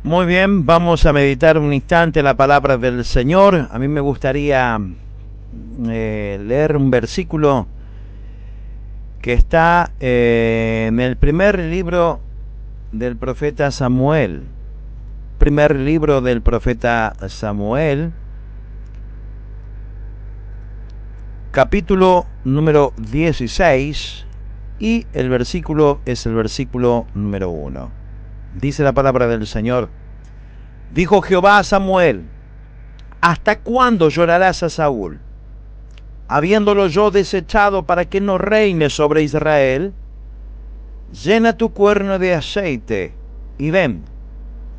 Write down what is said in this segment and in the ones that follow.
Muy bien, vamos a meditar un instante la palabra del Señor. A mí me gustaría leer un versículo que está en el primer libro del profeta Samuel. Primer libro del profeta Samuel, capítulo número 16, y el versículo es el versículo número 1. Dice la palabra del Señor: Dijo Jehová a Samuel: ¿Hasta cuándo llorarás a Saúl, habiéndolo yo desechado para que no reine sobre Israel? Llena tu cuerno de aceite y ven,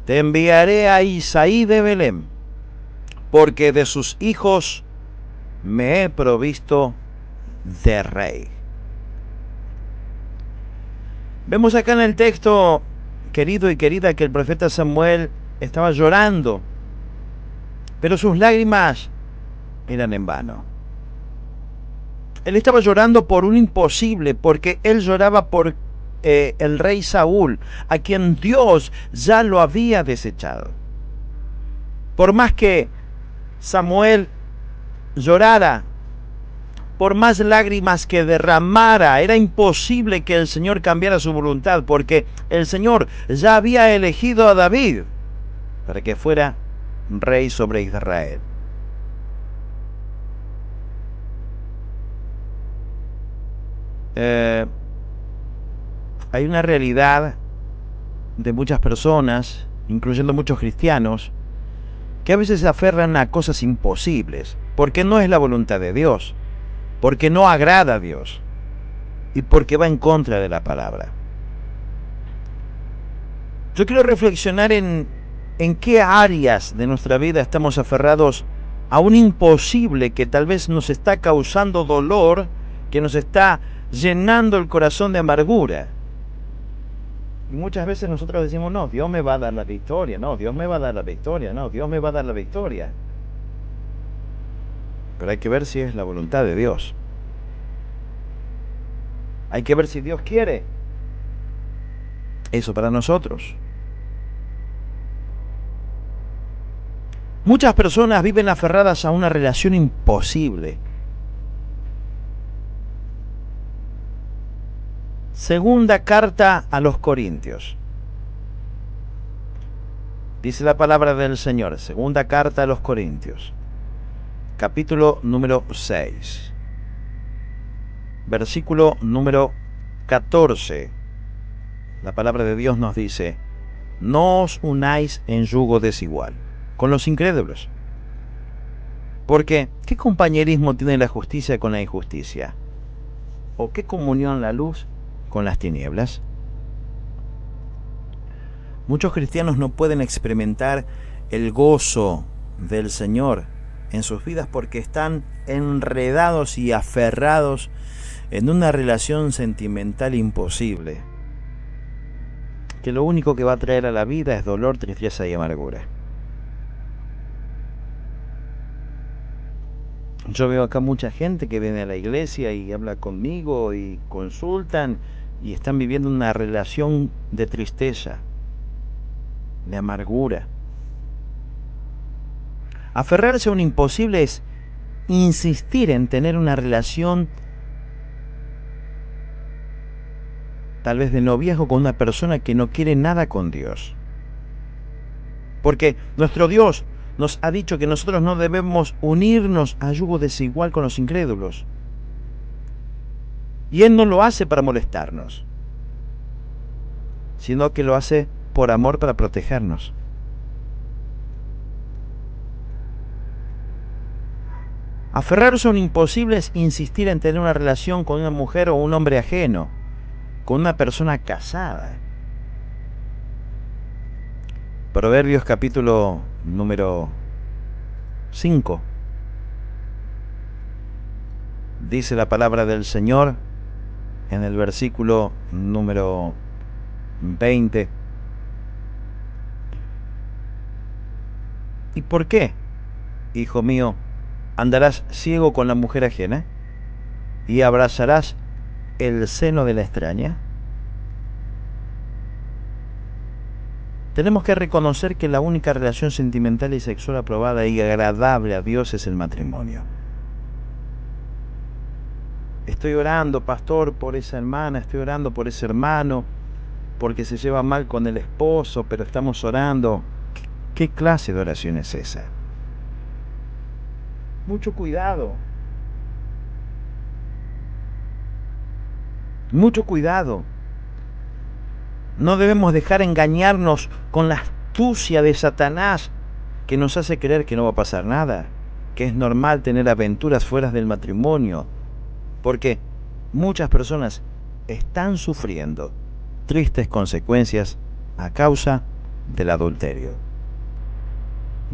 te enviaré a Isaí de Belén, porque de sus hijos me he provisto de rey. Vemos acá en el texto, querido y querida, que el profeta Samuel estaba llorando, pero sus lágrimas eran en vano. Él estaba llorando por un imposible, porque él lloraba por el rey Saúl, a quien Dios ya lo había desechado. Por más que Samuel llorara, por más lágrimas que derramara, era imposible que el Señor cambiara su voluntad, porque el Señor ya había elegido a David para que fuera rey sobre Israel. Hay una realidad de muchas personas, incluyendo muchos cristianos, que a veces se aferran a cosas imposibles, porque no es la voluntad de Dios, porque no agrada a Dios y porque va en contra de la palabra. Yo quiero reflexionar en qué áreas de nuestra vida estamos aferrados a un imposible que tal vez nos está causando dolor, que nos está llenando el corazón de amargura. Y muchas veces nosotros decimos: no, Dios me va a dar la victoria, no, Dios me va a dar la victoria, no, Dios me va a dar la victoria. Pero hay que ver si es la voluntad de Dios. Hay que ver si Dios quiere eso para nosotros. Muchas personas viven aferradas a una relación imposible. Segunda carta a los Corintios. Dice la palabra del Señor, segunda carta a los Corintios, capítulo número 6, versículo número 14. La palabra de Dios nos dice: no os unáis en yugo desigual con los incrédulos. Porque, ¿qué compañerismo tiene la justicia con la injusticia? ¿O qué comunión la luz con las tinieblas? Muchos cristianos no pueden experimentar el gozo del Señor en sus vidas porque están enredados y aferrados en una relación sentimental imposible, que lo único que va a traer a la vida es dolor, tristeza y amargura. Yo veo acá mucha gente que viene a la iglesia y habla conmigo y consultan y están viviendo una relación de tristeza, de amargura. Aferrarse a un imposible es insistir en tener una relación tal vez de noviazgo con una persona que no quiere nada con Dios. Porque nuestro Dios nos ha dicho que nosotros no debemos unirnos a yugo desigual con los incrédulos. Y Él no lo hace para molestarnos, sino que lo hace por amor, para protegernos. Aferrarse a un imposible es insistir en tener una relación con una mujer o un hombre ajeno, con una persona casada. Proverbios capítulo número 5. Dice la palabra del Señor en el versículo número 20. ¿Y por qué, hijo mío, andarás ciego con la mujer ajena y abrazarás el seno de la extraña? Tenemos que reconocer que la única relación sentimental y sexual aprobada y agradable a Dios es el matrimonio. Estoy orando, pastor, por esa hermana, estoy orando por ese hermano, porque se lleva mal con el esposo, pero estamos orando. ¿Qué clase de oración es esa? Mucho cuidado. Mucho cuidado. No debemos dejar engañarnos con la astucia de Satanás que nos hace creer que no va a pasar nada, que es normal tener aventuras fuera del matrimonio, porque muchas personas están sufriendo tristes consecuencias a causa del adulterio.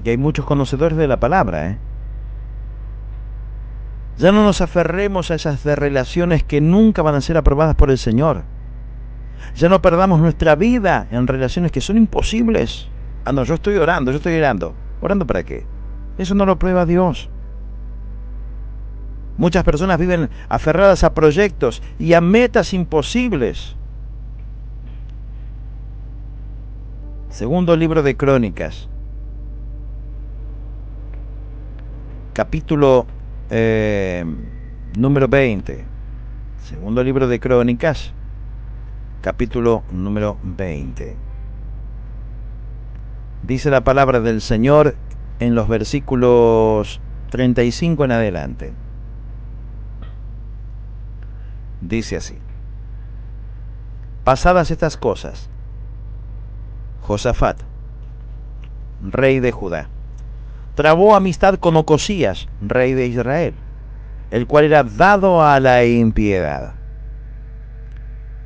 Y hay muchos conocedores de la palabra, Ya no nos aferremos a esas relaciones que nunca van a ser aprobadas por el Señor. Ya no perdamos nuestra vida en relaciones que son imposibles. Ah, no, yo estoy orando. ¿Orando para qué? Eso no lo prueba Dios. Muchas personas viven aferradas a proyectos y a metas imposibles. Segundo libro de Crónicas, capítulo número 20. Segundo libro de Crónicas, capítulo número 20. Dice la palabra del Señor en los versículos 35 en adelante. Dice así: pasadas estas cosas, Josafat, rey de Judá, trabó amistad con Ocosías, rey de Israel, el cual era dado a la impiedad,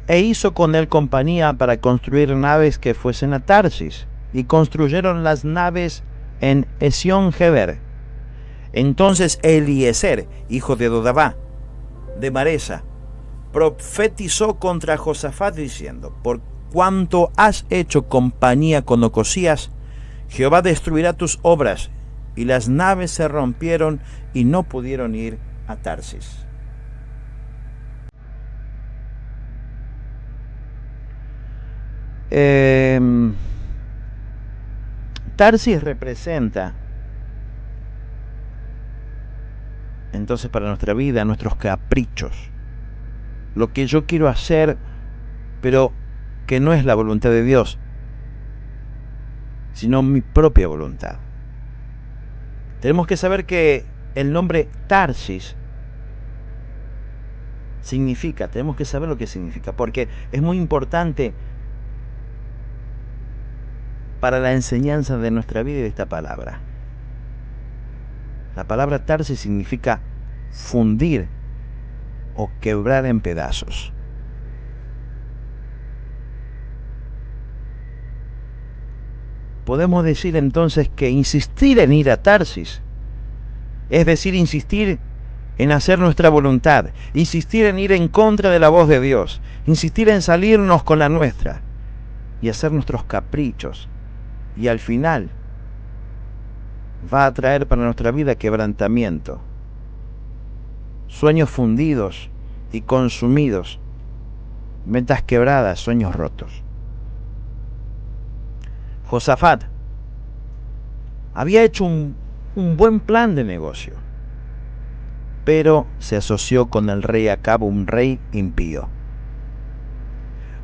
e hizo con él compañía para construir naves que fuesen a Tarsis, y construyeron las naves en Esión-Geber. Entonces Eliezer, hijo de Dodavá, de Maresa, profetizó contra Josafat diciendo: por cuanto has hecho compañía con Ocosías, Jehová destruirá tus obras. Y las naves se rompieron y no pudieron ir a Tarsis. Tarsis representa entonces para nuestra vida nuestros caprichos, lo que yo quiero hacer, pero que no es la voluntad de Dios, sino mi propia voluntad. Tenemos que saber que el nombre Tarsis tenemos que saber lo que significa, porque es muy importante para la enseñanza de nuestra vida y de esta palabra. La palabra Tarsis significa fundir o quebrar en pedazos. Podemos decir entonces que insistir en ir a Tarsis, es decir, insistir en hacer nuestra voluntad, insistir en ir en contra de la voz de Dios, insistir en salirnos con la nuestra y hacer nuestros caprichos, y al final va a traer para nuestra vida quebrantamiento, sueños fundidos y consumidos, metas quebradas, sueños rotos. Josafat había hecho un buen plan de negocio, pero se asoció con el rey Acab, un rey impío.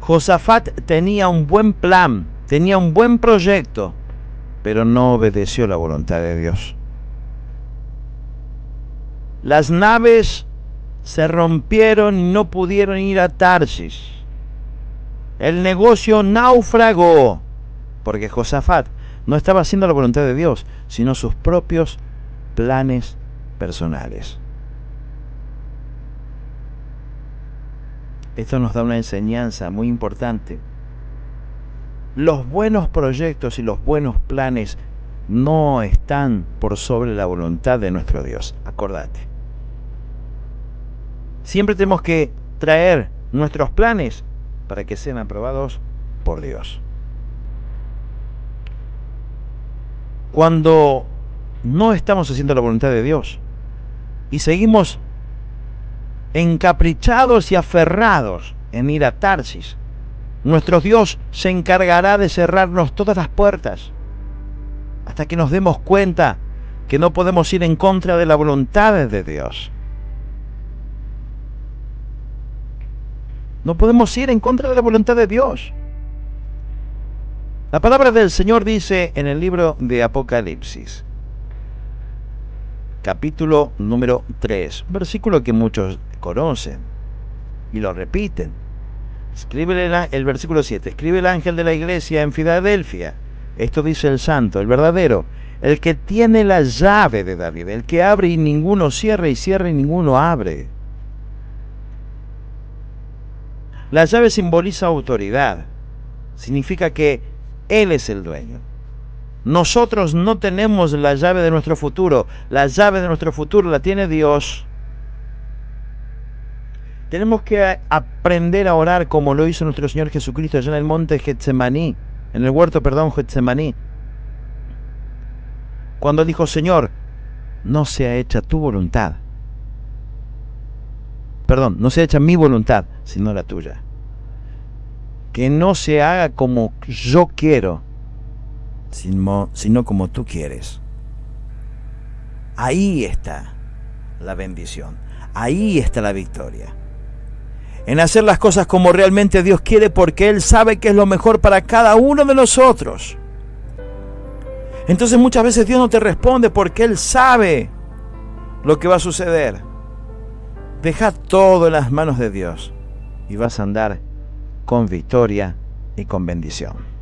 Josafat tenía un buen plan, tenía un buen proyecto, pero no obedeció la voluntad de Dios. Las naves se rompieron y no pudieron ir a Tarsis. El negocio naufragó, porque Josafat no estaba haciendo la voluntad de Dios, sino sus propios planes personales. Esto nos da una enseñanza muy importante. Los buenos proyectos y los buenos planes no están por sobre la voluntad de nuestro Dios. Acordate. Siempre tenemos que traer nuestros planes para que sean aprobados por Dios. Cuando no estamos haciendo la voluntad de Dios y seguimos encaprichados y aferrados en ir a Tarsis, nuestro Dios se encargará de cerrarnos todas las puertas hasta que nos demos cuenta que no podemos ir en contra de la voluntad de Dios. No podemos ir en contra de la voluntad de Dios. La palabra del Señor dice en el libro de Apocalipsis, capítulo número 3, versículo que muchos conocen y lo repiten. Escribe el versículo 7. Escribe el ángel de la iglesia en Filadelfia. Esto dice el santo, el verdadero, el que tiene la llave de David, el que abre y ninguno cierra, y cierra y ninguno abre. La llave simboliza autoridad. Significa que Él es el dueño. Nosotros no tenemos la llave de nuestro futuro. La llave de nuestro futuro la tiene Dios. Tenemos que aprender a orar como lo hizo nuestro Señor Jesucristo allá en el monte Getsemaní, en el huerto, Getsemaní. Cuando dijo: Señor, no sea hecha tu voluntad. No sea hecha mi voluntad, sino la tuya. Que no se haga como yo quiero, sino como tú quieres. Ahí está la bendición. Ahí está la victoria. En hacer las cosas como realmente Dios quiere, porque Él sabe que es lo mejor para cada uno de nosotros. Entonces muchas veces Dios no te responde porque Él sabe lo que va a suceder. Deja todo en las manos de Dios y vas a andar con victoria y con bendición.